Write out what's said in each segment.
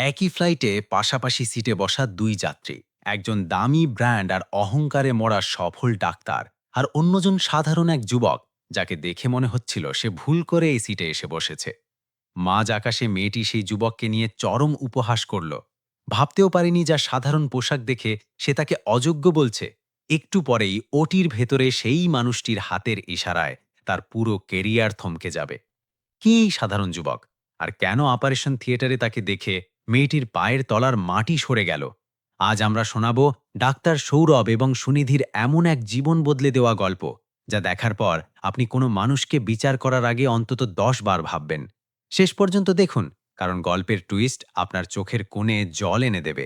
একই ফ্লাইটে পাশাপাশি সিটে বসা দুই যাত্রী, একজন দামি ব্র্যান্ড আর অহংকারে মরা সফল ডাক্তার, আর অন্যজন সাধারণ এক যুবক যাকে দেখে মনে হচ্ছিল সে ভুল করে এই সিটে এসে বসেছে। মাঝ আকাশে মেয়েটি সেই যুবককে নিয়ে চরম উপহাস করল। ভাবতেও পারেনি যা সাধারণ পোশাক দেখে সে তাকে অযোগ্য বলছে। একটু পরেই ওটির ভেতরে সেই মানুষটির হাতের ইশারায় তার পুরো কেরিয়ার থমকে যাবে। কি এই সাধারণ যুবক, আর কেন অপারেশন থিয়েটারে তাকে দেখে মেয়েটির পায়ের তলার মাটি সরে গেল? আজ আমরা শোনাব ডাক্তার সৌরভ এবং সুনিধির এমন এক জীবন বদলে দেওয়া গল্প, যা দেখার পর আপনি কোনো মানুষকে বিচার করার আগে অন্তত 10 বার ভাববেন। শেষ পর্যন্ত দেখুন, কারণ গল্পের টুইস্ট আপনার চোখের কোণে জল এনে দেবে।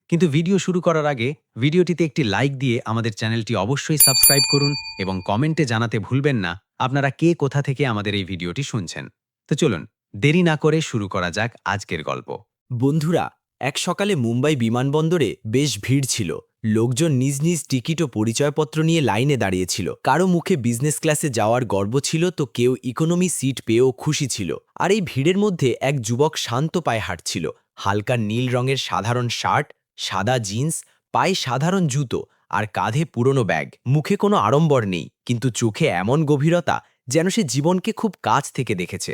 কিন্তু ভিডিও শুরু করার আগে ভিডিওটিতে একটি লাইক দিয়ে আমাদের চ্যানেলটি অবশ্যই সাবস্ক্রাইব করুন এবং কমেন্টে জানাতে ভুলবেন না আপনারা কে কোথা থেকে আমাদের এই ভিডিওটি শুনছেন। তো চলুন, দেরি না করে শুরু করা যাক আজকের গল্প। বন্ধুরা, এক সকালে মুম্বাই বিমানবন্দরে বেশ ভিড় ছিল। লোকজন নিজ নিজ টিকিট ও পরিচয়পত্র নিয়ে লাইনে দাঁড়িয়েছিল। কারো মুখে বিজনেস ক্লাসে যাওয়ার গর্ব ছিল, তো কেউ ইকোনমি সিট পেয়েও খুশি ছিল। আর এই ভিড়ের মধ্যে এক যুবক শান্ত পায়ে হাঁটছিল। হালকা নীল রঙের সাধারণ শার্ট, সাদা জিন্স, পায়ে সাধারণ জুতো আর কাঁধে পুরনো ব্যাগ। মুখে কোনো আড়ম্বর নেই, কিন্তু চোখে এমন গভীরতা যেন সে জীবনকে খুব কাছ থেকে দেখেছে।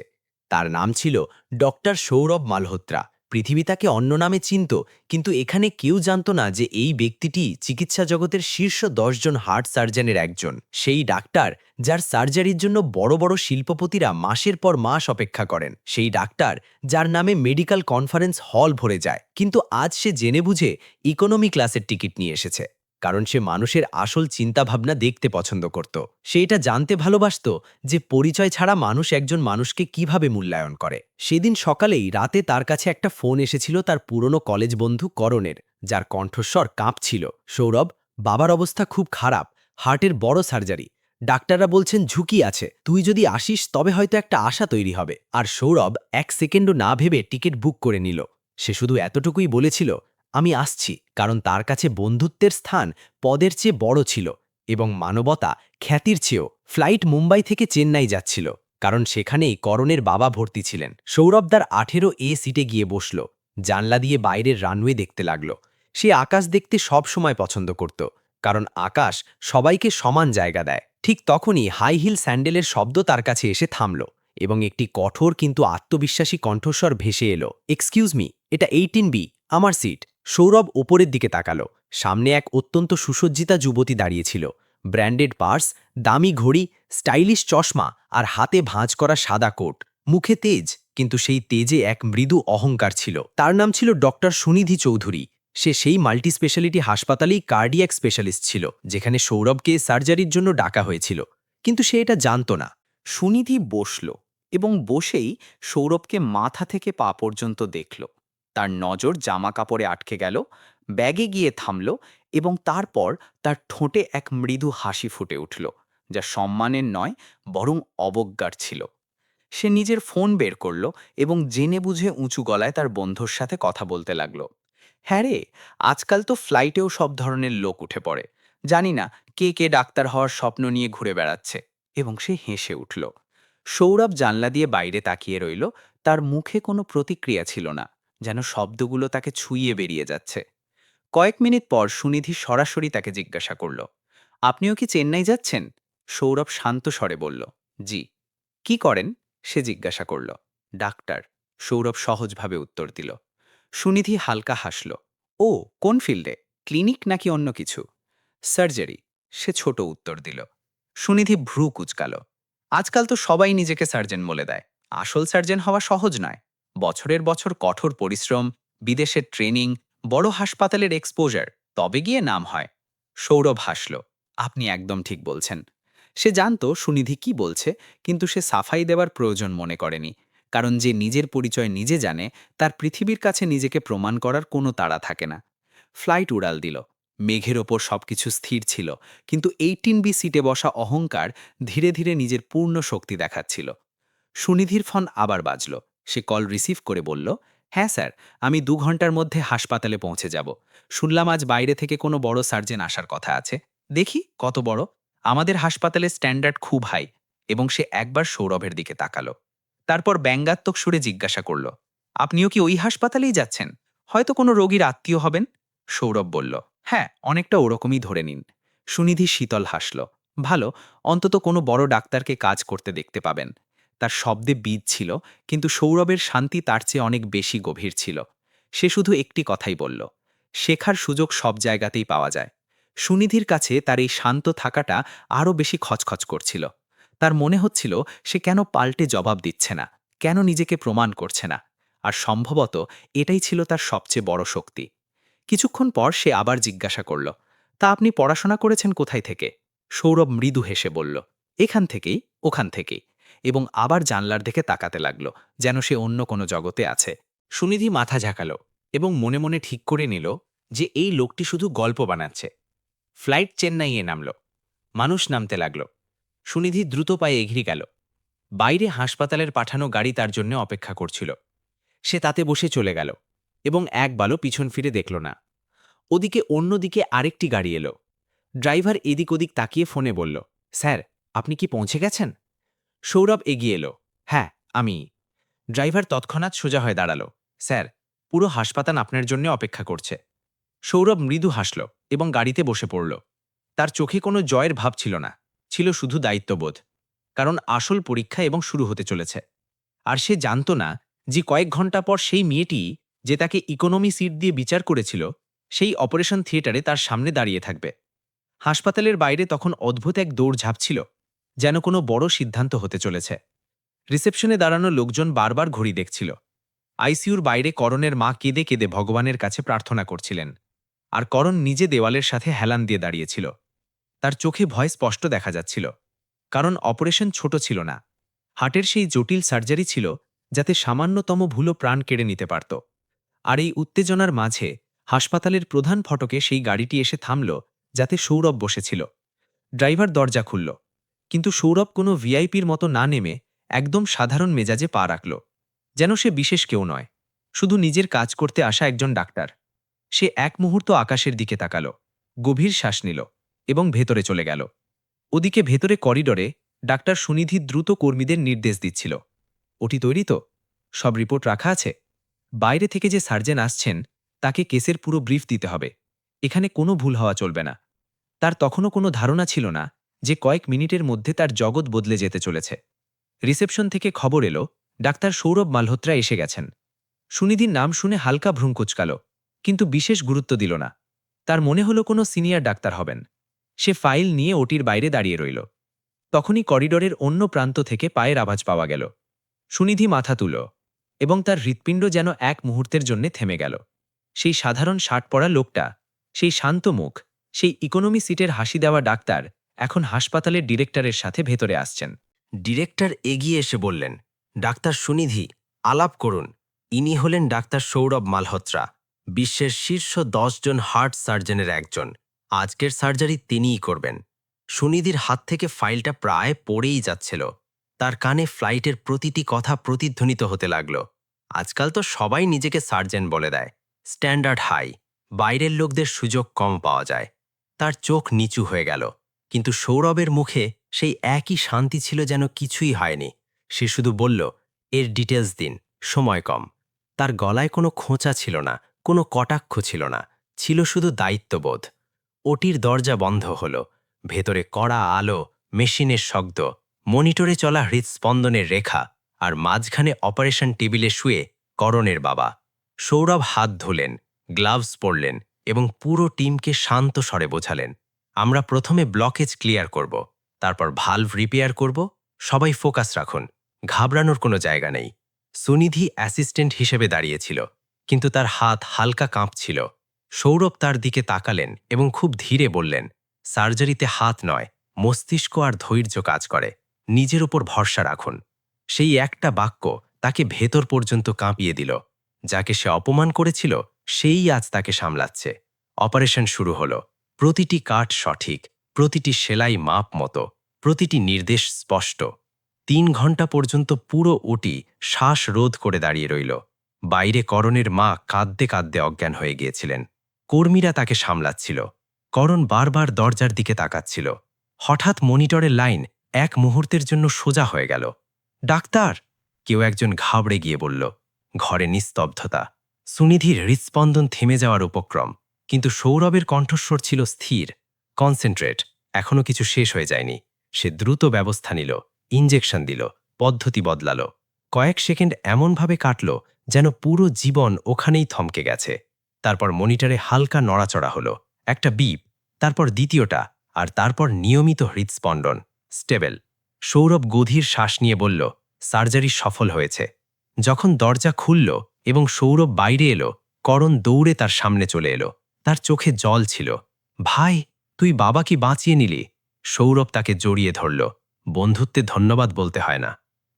তার নাম ছিল ডক্টর সৌরভ মালহোত্রা। পৃথিবী তাকে অন্য নামে চিনত, কিন্তু এখানে কেউ জানত না যে এই ব্যক্তিটি চিকিৎসা জগতের শীর্ষ 10 জন হার্ট সার্জনের একজন। সেই ডাক্তার যার সার্জারির জন্য বড় বড় শিল্পপতিরা মাসের পর মাস অপেক্ষা করেন। সেই ডাক্তার যার নামে মেডিকেল কনফারেন্স হল ভরে যায়। কিন্তু আজ সে জেনে বুঝে ইকোনমি ক্লাসের টিকিট নিয়ে এসেছে, কারণ সে মানুষের আসল চিন্তাভাবনা দেখতে পছন্দ করত। সে এটা জানতে ভালোবাসত যে পরিচয় ছাড়া মানুষ একজন মানুষকে কিভাবে মূল্যায়ন করে। সেদিন সকালেই রাতে তার কাছে একটা ফোন এসেছিল তার পুরনো কলেজ বন্ধু করণের, যার কণ্ঠস্বর কাঁপছিল। সৌরভ, বাবার অবস্থা খুব খারাপ, হার্টের বড় সার্জারি। ডাক্তাররা বলছেন ঝুঁকি আছে, তুই যদি আসিস তবে হয়তো একটা আশা তৈরি হবে। আর সৌরভ 1 সেকেন্ডও না ভেবে টিকিট বুক করে নিল। সে শুধু এতটুকুই বলেছিল, আমি আসছি, কারণ তার কাছে বন্ধুত্বের স্থান পদের চেয়ে বড় ছিল এবং মানবতা খ্যাতির চেয়েও। ফ্লাইট মুম্বাই থেকে চেন্নাই যাচ্ছিল, কারণ সেখানেই করণের বাবা ভর্তি ছিলেন। সৌরভদার 18A সিটে গিয়ে বসল। জানলা দিয়ে বাইরের রানওয়ে দেখতে লাগল। সে আকাশ দেখতে সব সময় পছন্দ করত, কারণ আকাশ সবাইকে সমান জায়গা দেয়। ঠিক তখনই হাই হিল স্যান্ডেলের শব্দ তার কাছে এসে থামল এবং একটি কঠোর কিন্তু আত্মবিশ্বাসী কণ্ঠস্বর ভেসে এলো, এক্সকিউজ মি, এটা 18B, আমার সিট। সৌরভ ওপরের দিকে তাকালো। সামনে এক অত্যন্ত সুসজ্জিতা যুবতী দাঁড়িয়েছিল। ব্র্যান্ডেড পার্স, দামি ঘড়ি, স্টাইলিশ চশমা আর হাতে ভাঁজ করা সাদা কোট। মুখে তেজ, কিন্তু সেই তেজে এক মৃদু অহংকার ছিল। তার নাম ছিল ডক্টর সুনিধি চৌধুরী। সে সেই মাল্টি স্পেশালিটি হাসপাতালেই কার্ডিয়াক স্পেশালিস্ট ছিল, যেখানে সৌরভকে সার্জারির জন্য ডাকা হয়েছিল। কিন্তু সে এটা জানত না। সুনিধি বসল এবং বসেই সৌরভকে মাথা থেকে পা পর্যন্ত দেখল। তার নজর জামা কাপড়ে আটকে গেল, ব্যাগে গিয়ে থামল এবং তারপর তার ঠোঁটে এক মৃদু হাসি ফুটে উঠল, যা সম্মানের নয় বরং অবজ্ঞার ছিল। সে নিজের ফোন বের করল এবং জেনে বুঝে উঁচু গলায় তার বন্ধুর সাথে কথা বলতে লাগল। হ্যাঁ রে, আজকাল তো ফ্লাইটেও সব ধরনের লোক উঠে পড়ে। জানি না কে কে ডাক্তার হওয়ার স্বপ্ন নিয়ে ঘুরে বেড়াচ্ছে। এবং সে হেসে উঠল। সৌরভ জানলা দিয়ে বাইরে তাকিয়ে রইল। তার মুখে কোনো প্রতিক্রিয়া ছিল না, যেন শব্দগুলো তাকে ছুঁয়ে বেরিয়ে যাচ্ছে। কয়েক মিনিট পর সুনিধি সরাসরি তাকে জিজ্ঞাসা করল, আপনিও কি চেন্নাই যাচ্ছেন? সৌরভ শান্ত স্বরে বলল, জি। কি করেন? সে জিজ্ঞাসা করল। ডাক্তার, সৌরভ সহজভাবে উত্তর দিল। সুনিধি হালকা হাসল। ও, কোন ফিল্ডে? ক্লিনিক নাকি অন্য কিছু? সার্জারি, সে ছোট উত্তর দিল। সুনিধি ভ্রু কুঁচকাল। আজকাল তো সবাই নিজেকে সার্জন বলে দেয়। আসল সার্জন হওয়া সহজ নয়। বছরের বছর কঠোর পরিশ্রম, বিদেশের ট্রেনিং, বড় হাসপাতালের এক্সপোজার, তবে গিয়ে নাম হয়। সৌরভ হাসল। আপনি একদম ঠিক বলছেন। সে জানত সুনিধি কি বলছে, কিন্তু সে সাফাই দেওয়ার প্রয়োজন মনে করেনি, কারণ যে নিজের পরিচয় নিজে জানে তার পৃথিবীর কাছে নিজেকে প্রমাণ করার কোনো তাড়া থাকে না। ফ্লাইট উড়াল দিল। মেঘের ওপর সবকিছু স্থির ছিল, কিন্তু 18B সিটে বসা অহংকার ধীরে ধীরে নিজের পূর্ণ শক্তি দেখাচ্ছিল। সুনিধির ফোন আবার বাজল। সে কল রিসিভ করে বলল, হ্যাঁ স্যার, আমি 2 ঘন্টার মধ্যে হাসপাতালে পৌঁছে যাব। শুনলাম আজ বাইরে থেকে কোনো বড় সার্জন আসার কথা আছে। দেখি কত বড়। আমাদের হাসপাতালের স্ট্যান্ডার্ড খুব হাই। এবং সে একবার সৌরভের দিকে তাকালো। তারপর ব্যঙ্গাত্মক সুরে জিজ্ঞাসা করল, আপনিও কি ওই হাসপাতালেই যাচ্ছেন? হয়তো কোনো রোগীর আত্মীয় হবেন। সৌরভ বলল, হ্যাঁ, অনেকটা ওরকমই ধরে নিন। সুনিধি শীতল হাসল। ভালো, অন্তত কোনো বড় ডাক্তারকে কাজ করতে দেখতে পাবেন। তার শব্দে বীজ ছিল, কিন্তু সৌরভের শান্তি তার চেয়ে অনেক বেশি গভীর ছিল। সে শুধু একটি কথাই বলল, শেখার সুযোগ সব জায়গাতেই পাওয়া যায়। সুনিধির কাছে তার এই শান্ত থাকাটা আরও বেশি খচখচ করছিল। তার মনে হচ্ছিল সে কেন পাল্টে জবাব দিচ্ছে না, কেন নিজেকে প্রমাণ করছে না। আর সম্ভবত এটাই ছিল তার সবচেয়ে বড় শক্তি। কিছুক্ষণ পর সে আবার জিজ্ঞাসা করল, তা আপনি পড়াশোনা করেছেন কোথায় থেকে? সৌরভ মৃদু হেসে বলল, এখান থেকেই, ওখান থেকেই, এবং আবার জানলার দিকে তাকাতে লাগল, যেন সে অন্য কোনো জগতে আছে। সুনিধি মাথা ঝাঁকালো এবং মনে মনে ঠিক করে নিল যে এই লোকটি শুধু গল্প বানাচ্ছে। ফ্লাইট চেন্নাইয়ে নামল। মানুষ নামতে লাগল। সুনিধি দ্রুত পায়ে এগিয়ে গেল। বাইরে হাসপাতালের পাঠানো গাড়ি তার জন্য অপেক্ষা করছিল। সে তাতে বসে চলে গেল এবং একবারও পিছন ফিরে দেখল না। ওদিকে অন্যদিকে আরেকটি গাড়ি এলো। ড্রাইভার এদিক ওদিক তাকিয়ে ফোনে বলল, স্যার, আপনি কি পৌঁছে গেছেন? সৌরভ এগিয়ে এলো। হ্যাঁ, আমি। ড্রাইভার তৎক্ষণাৎ সোজা হয়ে দাঁড়াল। স্যার, পুরো হাসপাতাল আপনার জন্য অপেক্ষা করছে। সৌরভ মৃদু হাসল এবং গাড়িতে বসে পড়ল। তার চোখে কোনো জয়ের ভাব ছিল না, ছিল শুধু দায়িত্ববোধ। কারণ আসল পরীক্ষা এবং শুরু হতে চলেছে। আর সে জানত না যে কয়েক ঘন্টা পর সেই মেয়েটি যে তাকে ইকোনমি সিট দিয়ে বিচার করেছিল, সেই অপারেশন থিয়েটারে তার সামনে দাঁড়িয়ে থাকবে। হাসপাতালের বাইরে তখন অদ্ভুত এক দৌড়ঝাঁপ ছিল, যেন কোনো বড় সিদ্ধান্ত হতে চলেছে। রিসেপশনে দাঁড়ানো লোকজন বারবার ঘড়ি দেখছিল। আইসিইউর বাইরে করণের মা কেঁদে কেঁদে ভগবানের কাছে প্রার্থনা করছিলেন, আর করণ নিজে দেওয়ালের সাথে হেলান দিয়ে দাঁড়িয়েছিল। তার চোখে ভয় স্পষ্ট দেখা যাচ্ছিল, কারণ অপারেশন ছোট ছিল না। হার্টের সেই জটিল সার্জারি ছিল যাতে সামান্যতম ভুলও প্রাণ কেড়ে নিতে পারত। আর এই উত্তেজনার মাঝে হাসপাতালের প্রধান ফটকে সেই গাড়িটি এসে থামল, যাতে সৌরভ বসেছিল। ড্রাইভার দরজা খুলল, কিন্তু সৌরভ কোনো ভিআইপির মতো না নেমে একদম সাধারণ মেজাজে পা রাখল, যেন সে বিশেষ কেউ নয়, শুধু নিজের কাজ করতে আসা একজন ডাক্তার। সে এক মুহূর্ত আকাশের দিকে তাকাল, গভীর শ্বাস নিল এবং ভেতরে চলে গেল। ওদিকে ভেতরে করিডরে ডাক্তার সুনিধি দ্রুত কর্মীদের নির্দেশ দিচ্ছিল, ওটি তৈরি তো? সব রিপোর্ট রাখা আছে? বাইরে থেকে যে সার্জন আসছেন তাকে কেসের পুরো ব্রিফ দিতে হবে। এখানে কোনো ভুল হওয়া চলবে না। তার তখনও কোনো ধারণা ছিল না যে কয়েক মিনিটের মধ্যে তার জগৎ বদলে যেতে চলেছে। রিসেপশন থেকে খবর এলো ডাক্তার সৌরভ মালহোত্রা এসে গেছেন। সুনিধির নাম শুনে হালকা ভ্রূম কুঁচকাল, কিন্তু বিশেষ গুরুত্ব দিল না। তার মনে হলো কোনো সিনিয়র ডাক্তার হবেন। সে ফাইল নিয়ে ওটির বাইরে দাঁড়িয়ে রইল। তখনই করিডোরের অন্য প্রান্ত থেকে পায়ের আওয়াজ পাওয়া গেল। সুনিধি মাথা তুল এবং তার হৃৎপিণ্ড যেন এক মুহূর্তের জন্য থেমে গেল। সেই সাধারণ শার্ট পরা লোকটা, সেই শান্ত মুখ, সেই ইকোনমি সিটের হাসি দেওয়া ডাক্তার এখন হাসপাতালের ডিরেক্টরের সাথে ভেতরে আসছেন। ডিরেক্টর এগিয়ে এসে বললেন, ডাক্তার সুনিধি, আলাপ করুন। ইনি হলেন ডাক্তার সৌরভ মালহোত্রা, বিশ্বের শীর্ষ 10 জন হার্ট সার্জনের একজন। আজকের সার্জারি তিনিই করবেন। সুনিধির হাত থেকে ফাইলটা প্রায় পড়েই যাচ্ছিল। তার কানে ফ্লাইটের প্রতিটি কথা প্রতিধ্বনিত হতে লাগল। আজকাল তো সবাই নিজেকে সার্জন বলে দেয়। স্ট্যান্ডার্ড হাই, বাইরের লোকদের সুযোগ কম পাওয়া যায়। তার চোখ নিচু হয়ে গেল, কিন্তু সৌরভের মুখে সেই একই শান্তি ছিল, যেন কিছুই হয়নি। সে শুধু বলল, এর ডিটেলস দিন, সময় কম। তার গলায় কোনো খোঁচা ছিল না, কোনো কটাক্ষ ছিল না, ছিল শুধু দায়িত্ববোধ। ওটির দরজা বন্ধ হল। ভেতরে কড়া আলো, মেশিনের শব্দ, মনিটরে চলা হৃৎস্পন্দনের রেখা, আর মাঝখানে অপারেশন টেবিলে শুয়ে করণের বাবা। সৌরভ হাত ধুলেন, গ্লাভস পরলেন এবং পুরো টিমকে শান্ত স্বরে বোঝালেন, আমরা প্রথমে ব্লকেজ ক্লিয়ার করব, তারপর ভালভ রিপেয়ার করব। সবাই ফোকাস রাখুন, ঘাবড়ানোর কোনো জায়গা নেই। সুনিধি অ্যাসিস্ট্যান্ট হিসেবে দাঁড়িয়েছিল, কিন্তু তার হাত হালকা কাঁপছিল। সৌরভ তার দিকে তাকালেন এবং খুব ধীরে বললেন, সার্জারিতে হাত নয়, মস্তিষ্ক আর ধৈর্য কাজ করে। নিজের উপর ভরসা রাখুন। সেই একটা বাক্য তাকে ভেতর পর্যন্ত কাঁপিয়ে দিল। যাকে সে অপমান করেছিল সেই আজ তাকে সামলাচ্ছে। অপারেশন শুরু হলো। প্রতিটি কাট সঠিক, প্রতিটি সেলাই মাপ মতো, প্রতিটি নির্দেশ স্পষ্ট। 3 ঘন্টা পর্যন্ত পুরো ওটি শ্বাস রোধ করে দাঁড়িয়ে রইল। বাইরে করণের মা কাঁদতে কাঁদতে অজ্ঞান হয়ে গিয়েছিলেন। কর্মীরা তাকে সামলাচ্ছিল। করণ বারবার দরজার দিকে তাকাচ্ছিল। হঠাৎ মনিটরের লাইন এক মুহূর্তের জন্য সোজা হয়ে গেল। ডাক্তার, কেউ একজন ঘাবড়ে গিয়ে বলল। ঘরে নিস্তব্ধতা। সুনিধির হৃৎস্পন্দন থেমে যাওয়ার উপক্রম, কিন্তু সৌরভের কণ্ঠস্বর ছিল স্থির, কনসেন্ট্রেট। এখনও কিছু শেষ হয়ে যায়নি। সে দ্রুত ব্যবস্থা নিল, ইঞ্জেকশন দিল, পদ্ধতি বদলাল। কয়েক সেকেন্ড এমনভাবে কাটল যেন পুরো জীবন ওখানেই থমকে গেছে। তারপর মনিটরে হালকা নড়াচড়া হলো, একটা বিপ, তারপর দ্বিতীয়টা, আর তারপর নিয়মিত হৃৎস্পন্দন, স্টেবল। সৌরভ গভীর শ্বাস নিয়ে বলল, সার্জারি সফল হয়েছে। যখন দরজা খুলল এবং সৌরভ বাইরে এলো, করণ দৌড়ে তার সামনে চলে এলো। তার চোখে জল ছিল। ভাই, তুই বাবাকে বাঁচিয়ে নিলি। সৌরভ তাকে জড়িয়ে ধরল। বন্ধুত্বে ধন্যবাদ বলতে হয় না।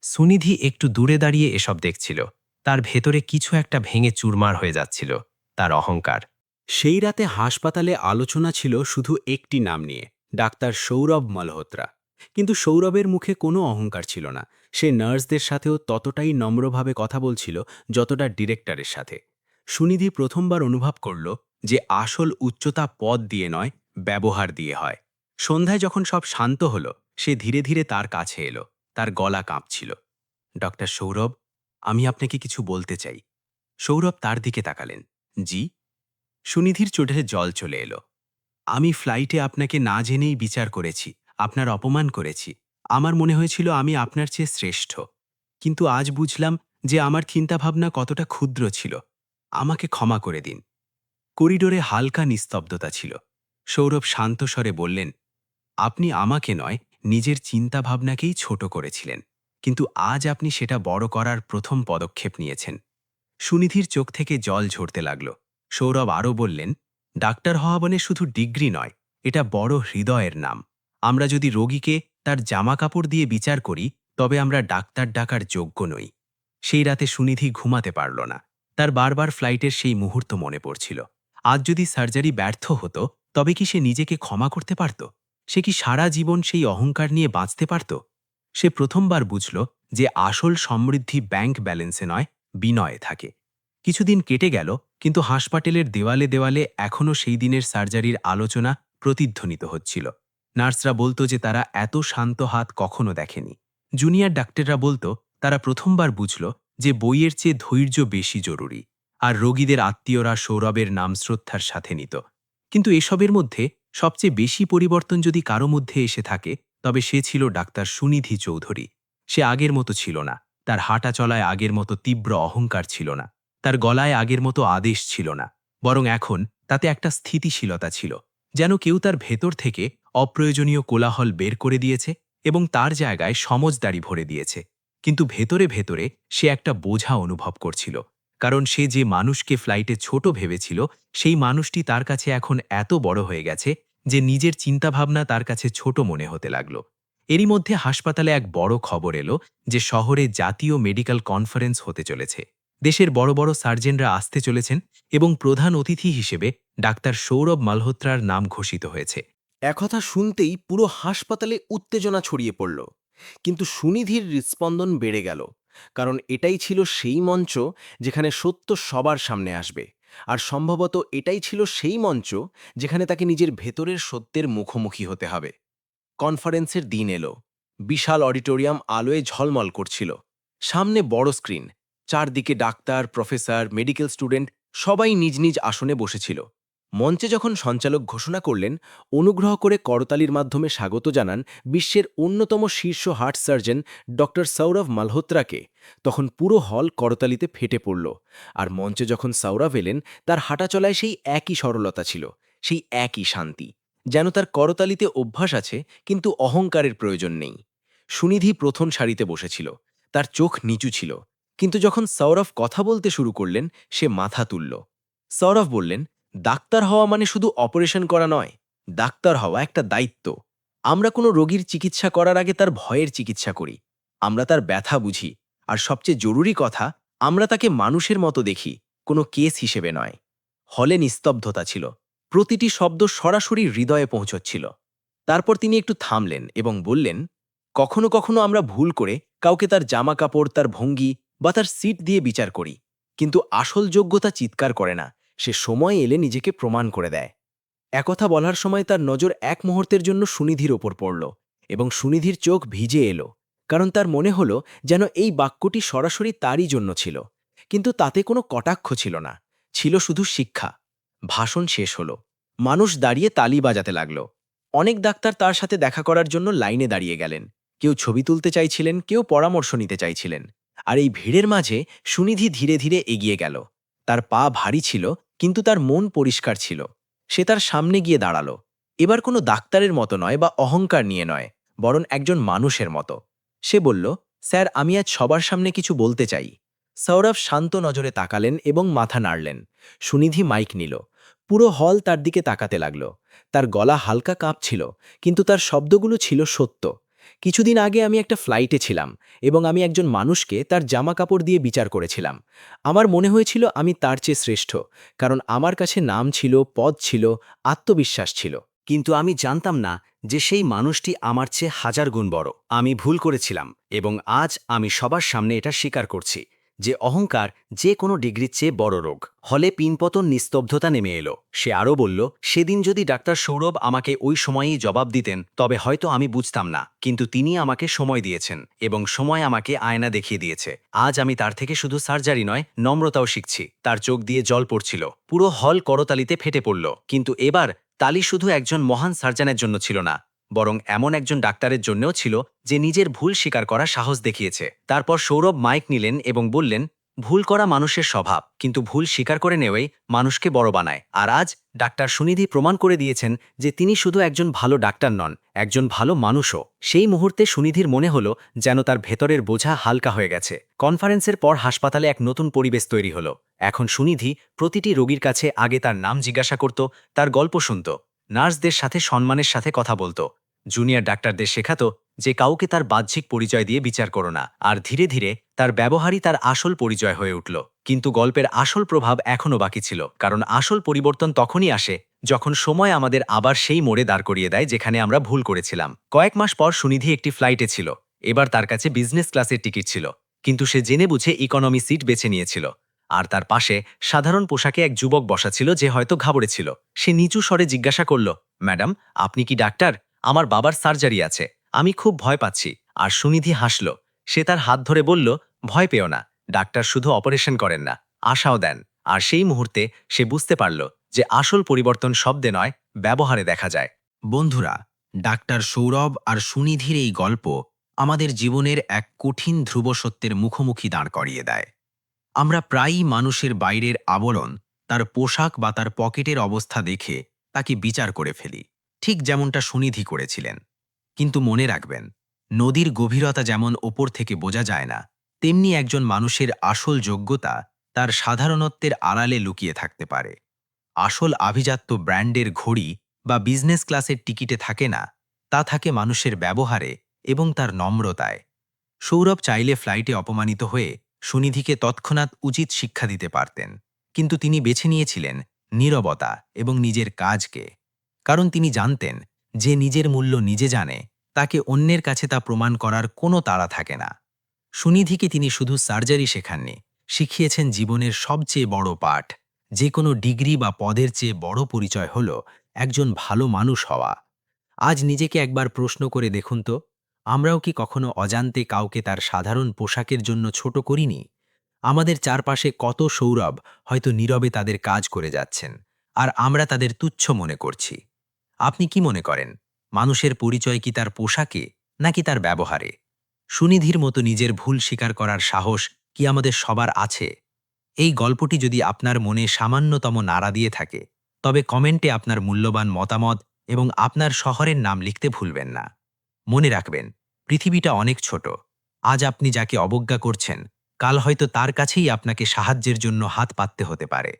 সুনিধি একটু দূরে দাঁড়িয়ে এসব দেখছিল। তার ভেতরে কিছু একটা ভেঙে চুরমার হয়ে যাচ্ছিল, তার অহংকার। সেই রাতে হাসপাতালে আলোচনা ছিল শুধু একটি নাম নিয়ে, ডাক্তার সৌরভ মালহোত্রা। কিন্তু সৌরভের মুখে কোনো অহংকার ছিল না। সে নার্সদের সাথেও ততটাই নম্রভাবে কথা বলছিল যতটা ডিরেক্টরের সাথে। সুনিধি প্রথমবার অনুভব করল যে আসল উচ্চতা পদ দিয়ে নয়, ব্যবহার দিয়ে হয়। সন্ধ্যায় যখন সব শান্ত হল, সে ধীরে ধীরে তার কাছে এলো। তার গলা কাঁপছিল। ডক্টর সৌরভ, আমি আপনাকে কিছু বলতে চাই। সৌরভ তার দিকে তাকালেন। জি? সুনিধির চোখে জল চলে এলো। আমি ফ্লাইটে আপনাকে না জেনেই বিচার করেছি, আপনার অপমান করেছি। আমার মনে হয়েছিল আমি আপনার চেয়ে শ্রেষ্ঠ। কিন্তু আজ বুঝলাম যে আমার চিন্তাভাবনা কতটা ক্ষুদ্র ছিল। আমাকে ক্ষমা করে দিন। করিডোরে হালকা নিস্তব্ধতা ছিল। সৌরভ শান্ত স্বরে বললেন, আপনি আমাকে নয়, নিজের চিন্তাভাবনাকেই ছোট করেছিলেন। কিন্তু আজ আপনি সেটা বড় করার প্রথম পদক্ষেপ নিয়েছেন। সুনিধির চোখ থেকে জল ঝরতে লাগল। সৌরভ আরও বললেন, ডাক্তার হওয়া মানে শুধু ডিগ্রি নয়, এটা বড় হৃদয়ের নাম। আমরা যদি রোগীকে তার জামাকাপড় দিয়ে বিচার করি, তবে আমরা ডাক্তার ডাকার যোগ্য নই। সেই রাতে সুনিধি ঘুমাতে পারল না। তার বারবার ফ্লাইটের সেই মুহূর্ত মনে পড়ছিল। আজ যদি সার্জারি ব্যর্থ হতো, তবে কি সে নিজেকে ক্ষমা করতে পারত? সে কি সারা জীবন সেই অহংকার নিয়ে বাঁচতে পারত? সে প্রথমবার বুঝল যে আসল সমৃদ্ধি ব্যাংক ব্যালেন্সে নয়, বিনয়ে থাকে। কিছুদিন কেটে গেল, কিন্তু হাসপাতালের দেওয়ালে দেওয়ালে এখনও সেই দিনের সার্জারির আলোচনা প্রতিধ্বনিত হচ্ছিল। নার্সরা বলতো যে তারা এত শান্ত হাত কখনো দেখেনি। জুনিয়র ডাক্তাররা বলতো তারা প্রথমবার বুঝল যে বইয়ের চেয়ে ধৈর্য বেশি জরুরি। আর রোগীদের আত্মীয়রা সৌরভের নাম শ্রদ্ধার সাথে নিত। কিন্তু এসবের মধ্যে সবচেয়ে বেশি পরিবর্তন যদি কারো মধ্যে এসে থাকে, তবে সে ছিল ডাক্তার সুনিধি চৌধুরী। সে আগের মতো ছিল না। তার হাঁটা চলায় আগের মতো তীব্র অহংকার ছিল না। তার গলায় আগের মতো আদেশ ছিল না। বরং এখন তাতে একটা স্থিতিশীলতা ছিল, যেন কেউ তার ভেতর থেকে অপ্রয়োজনীয় কোলাহল বের করে দিয়েছে এবং তার জায়গায় সমজদারি ভরে দিয়েছে। কিন্তু ভেতরে ভেতরে সে একটা বোঝা অনুভব করছিল, কারণ সে যে মানুষকে ফ্লাইটে ছোট ভেবেছিল, সেই মানুষটি তার কাছে এখন এত বড় হয়ে গেছে যে নিজের চিন্তাভাবনা তার কাছে ছোট মনে হতে লাগল। এরই মধ্যে হাসপাতালে এক বড় খবর এলো যে শহরে জাতীয় মেডিকেল কনফারেন্স হতে চলেছে। দেশের বড় বড় সার্জেনরা আসতে চলেছেন এবং প্রধান অতিথি হিসেবে ডাক্তার সৌরভ মালহোত্রার নাম ঘোষিত হয়েছে। একথা শুনতেই পুরো হাসপাতালে উত্তেজনা ছড়িয়ে পড়ল। কিন্তু সুনিধির হৃৎস্পন্দন বেড়ে গেল, কারণ এটাই ছিল সেই মঞ্চ যেখানে সত্য সবার সামনে আসবে। আর সম্ভবত এটাই ছিল সেই মঞ্চ যেখানে তাকে নিজের ভেতরের সত্যের মুখোমুখি হতে হবে। কনফারেন্সের দিন এলো। বিশাল অডিটোরিয়াম আলোয় ঝলমল করছিল। সামনে বড় স্ক্রিন, চারদিকে ডাক্তার, প্রফেসর, মেডিকেল স্টুডেন্ট সবাই নিজ নিজ আসনে বসেছিল। মঞ্চে যখন সঞ্চালক ঘোষণা করলেন, অনুগ্রহ করে করতালির মাধ্যমে স্বাগত জানান বিশ্বের অন্যতম শীর্ষ হার্ট সার্জন ডক্টর সৌরভ মালহোত্রাকে, তখন পুরো হল করতালিতে ফেটে পড়ল। আর মঞ্চে যখন সৌরভ এলেন, তার হাঁটাচলায় সেই একই সরলতা ছিল, সেই একই শান্তি। যেন তার করতালিতে অভ্যাস আছে, কিন্তু অহংকারের প্রয়োজন নেই। সুনিধি প্রথম সারিতে বসেছিল। তার চোখ নিচু ছিল। কিন্তু যখন সৌরভ কথা বলতে শুরু করলেন, সে মাথা তুলল। সৌরভ বললেন, ডাক্তার হওয়া মানে শুধু অপারেশন করা নয়, ডাক্তার হওয়া একটা দায়িত্ব। আমরা কোনো রোগীর চিকিৎসা করার আগে তার ভয়ের চিকিৎসা করি। আমরা তার ব্যথা বুঝি। আর সবচেয়ে জরুরি কথা, আমরা তাকে মানুষের মতো দেখি, কোনো কেস হিসেবে নয়। হলে নিস্তব্ধতা ছিল। প্রতিটি শব্দ সরাসরি হৃদয়ে পৌঁছচ্ছিল। তারপর তিনি একটু থামলেন এবং বললেন, কখনো কখনো আমরা ভুল করে কাউকে তার জামাকাপড়, তার ভঙ্গি বা তার সিট দিয়ে বিচার করি। কিন্তু আসল যোগ্যতা চিৎকার করে না, সে সময় এলে নিজেকে প্রমাণ করে দেয়। একথা বলার সময় তার নজর এক মুহূর্তের জন্য সুনিধির ওপর পড়ল, এবং সুনিধির চোখ ভিজে এলো, কারণ তার মনে হলো যেন এই বাক্যটি সরাসরি তারই জন্য ছিল। কিন্তু তাতে কোনো কটাক্ষ ছিল না, ছিল শুধু শিক্ষা। ভাষণ শেষ হলো, মানুষ দাঁড়িয়ে তালি বাজাতে লাগল। অনেক ডাক্তার তার সাথে দেখা করার জন্য লাইনে দাঁড়িয়ে গেলেন। কেউ ছবি তুলতে চাইছিলেন, কেউ পরামর্শ নিতে চাইছিলেন। আর এই ভিড়ের মাঝে সুনিধি ধীরে ধীরে এগিয়ে গেল। তার পা ভারী ছিল, কিন্তু তার মন পরিষ্কার ছিল। সে তার সামনে গিয়ে দাঁড়ালো। এবার কোনো ডাক্তারের মতো নয় বা অহংকার নিয়ে নয়, বরং একজন মানুষের মতো। সে বলল, স্যার, আমি আজ সবার সামনে কিছু বলতে চাই। সৌরভ শান্ত নজরে তাকালেন এবং মাথা নাড়লেন। সুনিধি মাইক নিল। পুরো হল তার দিকে তাকাতে লাগল। তার গলা হালকা কাঁপছিল, কিন্তু তার শব্দগুলো ছিল সত্য। কিছুদিন আগে আমি একটা ফ্লাইটে ছিলাম এবং আমি একজন মানুষকে তার জামাকাপড় দিয়ে বিচার করেছিলাম। আমার মনে হয়েছিল আমি তার চেয়ে শ্রেষ্ঠ, কারণ আমার কাছে নাম ছিল, পদ ছিল, আত্মবিশ্বাস ছিল। কিন্তু আমি জানতাম না যে সেই মানুষটি আমার চেয়ে হাজার গুণ বড়। আমি ভুল করেছিলাম এবং আজ আমি সবার সামনে এটা স্বীকার করছি যে অহংকার যে কোনো ডিগ্রির চেয়ে বড় রোগ। হলে পিনপতন নিস্তব্ধতা নেমে এলো। সে আরও বলল, সেদিন যদি ডাক্তার সৌরভ আমাকে ওই সময়েই জবাব দিতেন তবে হয়তো আমি বুঝতাম না, কিন্তু তিনি আমাকে সময় দিয়েছেন এবং সময় আমাকে আয়না দেখিয়ে দিয়েছে। আজ আমি তার থেকে শুধু সার্জারি নয়, নম্রতাও শিখছি। তার চোখ দিয়ে জল পড়ছিল। পুরো হল করতালিতে ফেটে পড়ল। কিন্তু এবার তালি শুধু একজন মহান সার্জনের জন্য ছিল না, বরং এমন একজন ডাক্তারের জন্যও ছিল যে নিজের ভুল স্বীকার করা সাহস দেখিয়েছে। তারপর সৌরভ মাইক নিলেন এবং বললেন, ভুল করা মানুষের স্বভাব, কিন্তু ভুল স্বীকার করে নেওয়াই মানুষকে বড় বানায়। আর আজ ডাক্তার সুনিধি প্রমাণ করে দিয়েছেন যে তিনি শুধু একজন ভালো ডাক্তার নন, একজন ভালো মানুষও। সেই মুহূর্তে সুনিধির মনে হলো যেন তার ভেতরের বোঝা হালকা হয়ে গেছে। কনফারেন্সের পর হাসপাতালে এক নতুন পরিবেশ তৈরি হলো। এখন সুনিধি প্রতিটি রোগীর কাছে আগে তার নাম জিজ্ঞাসা করত, তার গল্প শুনত, নার্সদের সাথে সম্মানের সাথে কথা বলতো, জুনিয়র ডাক্তারদের শেখাতো যে কাউকে তার বাহ্যিক পরিচয় দিয়ে বিচার করো না। আর ধীরে ধীরে তার ব্যবহারই তার আসল পরিচয় হয়ে উঠল। কিন্তু গল্পের আসল প্রভাব এখনও বাকি ছিল, কারণ আসল পরিবর্তন তখনই আসে যখন সময় আমাদের আবার সেই মোড়ে দাঁড় করিয়ে দেয় যেখানে আমরা ভুল করেছিলাম। কয়েক মাস পর সুনিধি একটি ফ্লাইটে ছিল। এবার তার কাছে বিজনেস ক্লাসের টিকিট ছিল, কিন্তু সে জেনে বুঝে ইকোনমি সিট বেছে নিয়েছিল। আর তার পাশে সাধারণ পোশাকে এক যুবক বসা ছিল যে হয়তো ঘাবড়েছিল। সে নিচু স্বরে জিজ্ঞাসা করল, ম্যাডাম, আপনি কি ডাক্তার? আমার বাবার সার্জারি আছে, আমি খুব ভয় পাচ্ছি। আর সুনিধি হাসল। সে তার হাত ধরে বলল, ভয় পেও না, ডাক্তার শুধু অপারেশন করেন না, আশাও দেন। আর সেই মুহূর্তে সে বুঝতে পারল যে আসল পরিবর্তন শব্দে নয়, ব্যবহারে দেখা যায়। বন্ধুরা, ডাক্তার সৌরভ আর সুনিধির এই গল্প আমাদের জীবনের এক কঠিন ধ্রুব সত্যের মুখোমুখি দাঁড় করিয়ে দেয়। আমরা প্রায়ই মানুষের বাইরের আবরণ, তার পোশাক বা তার পকেটের অবস্থা দেখে তাকে বিচার করে ফেলি, ঠিক যেমনটা সুনিধি করেছিলেন। কিন্তু মনে রাখবেন, নদীর গভীরতা যেমন ওপর থেকে বোঝা যায় না, তেমনি একজন মানুষের আসল যোগ্যতা তার সাধারণত্বের আড়ালে লুকিয়ে থাকতে পারে। আসল আভিজাত্য ব্র্যান্ডের ঘড়ি বা বিজনেস ক্লাসের টিকিটে থাকে না, তা থাকে মানুষের ব্যবহারে এবং তার নম্রতায়। সৌরভ চাইলে ফ্লাইটে অপমানিত হয়ে সুনিধিকে তৎক্ষণাৎ উচিত শিক্ষা দিতে পারতেন, কিন্তু তিনি বেছে নিয়েছিলেন নীরবতা এবং নিজের কাজকে। কারণ তিনি জানতেন যে নিজের মূল্য নিজে জানে, তাকে অন্যের কাছে তা প্রমাণ করার কোনো তাড়া থাকে না। সুনিধিকে তিনি শুধু সার্জারি শেখাননি, শিখিয়েছেন জীবনের সবচেয়ে বড় পাঠ। যে কোনো ডিগ্রি বা পদের চেয়ে বড় পরিচয় হল একজন ভালো মানুষ হওয়া। আজ নিজেকে একবার প্রশ্ন করে দেখুন তো, আমরাও কি কখনো অজান্তে কাউকে তার সাধারণ পোশাকের জন্য ছোট করিনি? আমাদের চারপাশে কত সৌরভ হয়তো নীরবে তাদের কাজ করে যাচ্ছেন, আর আমরা তাদের তুচ্ছ মনে করছি। আপনি কি মনে করেন, মানুষের পরিচয় কি তার পোশাকে নাকি তার ব্যবহারে? সুনিধির মতো নিজের ভুল স্বীকার করার সাহস কি আমাদের সবার আছে? এই গল্পটি যদি আপনার মনে সামান্যতম নাড়া দিয়ে থাকে, তবে কমেন্টে আপনার মূল্যবান মতামত এবং আপনার শহরের নাম লিখতে ভুলবেন না। মনে রাখবেন, পৃথিবীটা অনেক ছোট। আজ আপনি যাকে অবজ্ঞা করছেন, কাল হয়তো তার কাছেই আপনাকে সাহায্যের জন্য হাত পাততে হতে পারে।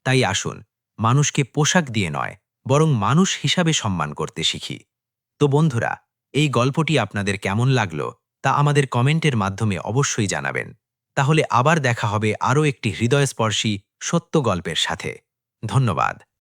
তাই আসুন, মানুষকে পোশাক দিয়ে নয়, বরং মানুষ হিসাবে সম্মান করতে শিখি। তো বন্ধুরা, এই গল্পটি আপনাদের কেমন লাগলো তা আমাদের কমেন্টের মাধ্যমে অবশ্যই জানাবেন। তাহলে আবার দেখা হবে আরও একটি হৃদয়স্পর্শী সত্য গল্পের সাথে। ধন্যবাদ।